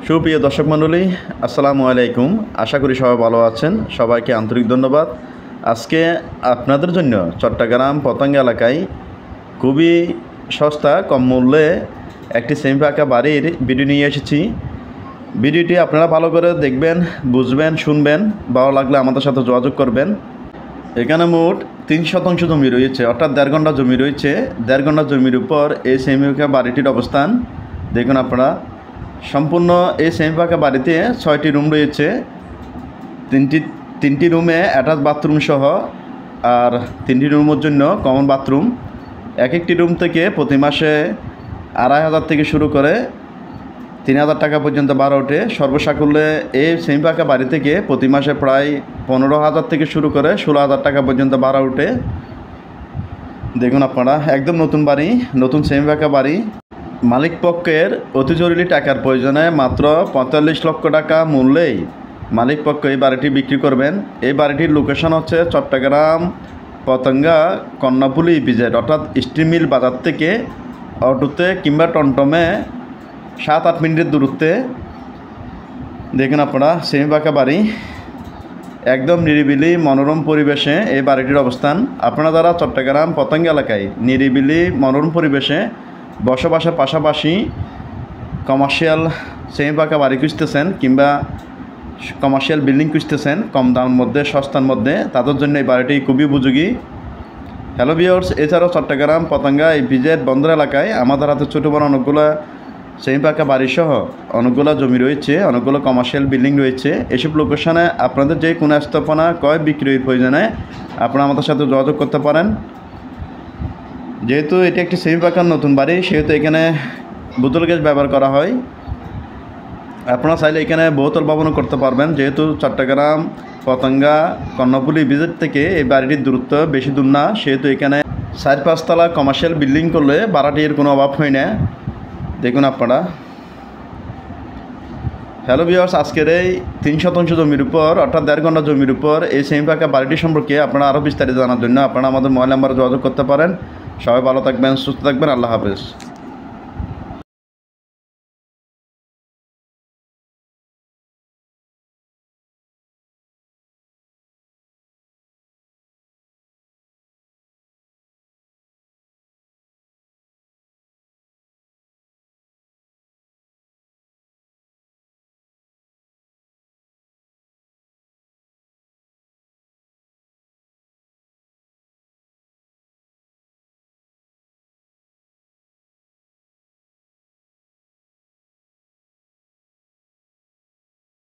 সুপ্রিয় দর্শক মণ্ডলী, আসসালামু আলাইকুম। আশা করি সবাই ভালো আছেন। সবাইকে আন্তরিক ধন্যবাদ। আজকে আপনাদের জন্য চট্টগ্রাম পতেঙ্গা এলাকায় খুবই সস্তা কম মূল্যে একটি সেমি পাকা বাড়ির ভিডিও নিয়ে এসেছি। ভিডিওটি আপনারা ভালো করে দেখবেন, বুঝবেন, শুনবেন। ভালো লাগলে আমাদের সাথে যোগাযোগ করবেন। এখানে মোট 3 শতাংশ জমি রয়েছে, অর্থাৎ 1.5 ঘন্টা জমি রয়েছে। 1.5 ঘন্টা জমির উপর এই সেমি পাকা বাড়িটির অবস্থান দেখুন আপনারা। সম্পূর্ণ এই সেমি পাকা বাড়িতে 6টি রুম রয়েছে। তিনটি রুমে অ্যাটাচ বাথরুম সহ, আর 3টি রুমের জন্য কমন বাথরুম। এক একটি রুম থেকে প্রতি মাসে 2,500 থেকে শুরু করে 3,000 টাকা পর্যন্ত ভাড়া ওঠে। সর্বসাকুল্যে এই সেমি পাকা বাড়ি থেকে প্রতি মাসে প্রায় 15,000 থেকে শুরু করে 16,000 টাকা পর্যন্ত ভাড়া ওঠে। দেখুন আপনারা, একদম নতুন বাড়ি, নতুন সেমি পাকা বাড়ি। মালিক পক্ষের অতি জরুরি টাকার প্রয়োজনে মাত্র 45 লক্ষ টাকা মূল্যেই মালিক পক্ষ এই বাড়িটি বিক্রি করবেন। এই বাড়িটির লোকেশন হচ্ছে চট্টগ্রাম পতেঙ্গা কর্ণফুলী ইপিজেড, অর্থাৎ স্টিল মিল বাজার থেকে অটোতে কিংবা টমটমে 7-8 মিনিটের দূরত্বে। দেখুন আপনারা, সেমি পাকা বাড়ি, একদম নিরিবিলি মনোরম পরিবেশে এই বাড়িটির অবস্থান। আপনারা যারা চট্টগ্রাম পতেঙ্গা এলাকায় নিরিবিলি মনোরম পরিবেশে বসবাসের পাশাপাশি কমার্শিয়াল সেমি পাকা বাড়ি খুঁজতেছেন কিংবা কমার্শিয়াল বিল্ডিং খুঁজতেছেন কম দামের মধ্যে, সস্তার মধ্যে, তাদের জন্য এই বাড়িটি খুবই উপযোগী। হ্যালো ভিউয়ার্স, এছাড়াও চট্টগ্রাম পতেঙ্গা ইপিজেড বন্দর এলাকায় আমাদের হাতে ছোটো বড় অনেকগুলো সেমি পাকা বাড়িসহ অনেকগুলো জমি রয়েছে, অনেকগুলো কমার্শিয়াল বিল্ডিং রয়েছে। এসব লোকেশনে আপনাদের যে কোনো স্থাপনা ক্রয় বিক্রয়ের প্রয়োজনে আপনারা আমাদের সাথে যোগাযোগ করতে পারেন। যেহেতু এটি একটি সেমি পাকার নতুন বাড়ি, সেহেতু এখানে বোতল গ্যাস ব্যবহার করা হয়। আপনারা চাইলে এখানে বহুতল ভবনও করতে পারবেন। যেহেতু চট্টগ্রাম পতেঙ্গা কর্ণফুলী ইপিজেড থেকে এই বাড়িটির দূরত্ব বেশি দূর না, সেহেতু এখানে 4-5 তলা কমার্শিয়াল বিল্ডিং করলে ভাড়াটির কোনো অভাব হয় না। দেখুন আপনারা। হ্যালো ভিউয়ার্স, আজকের এই 3 শতাংশ জমির উপর, অর্থাৎ 1.5 ঘন্টা জমির উপর এই সেমি পাকা বাড়িটি সম্পর্কে আপনারা আরও বিস্তারিত জানার জন্য আপনারা আমাদের মোবাইল নাম্বারে যোগাযোগ করতে পারেন। সবাই ভালো থাকবেন, সুস্থ থাকবেন। আল্লাহ হাফেজ।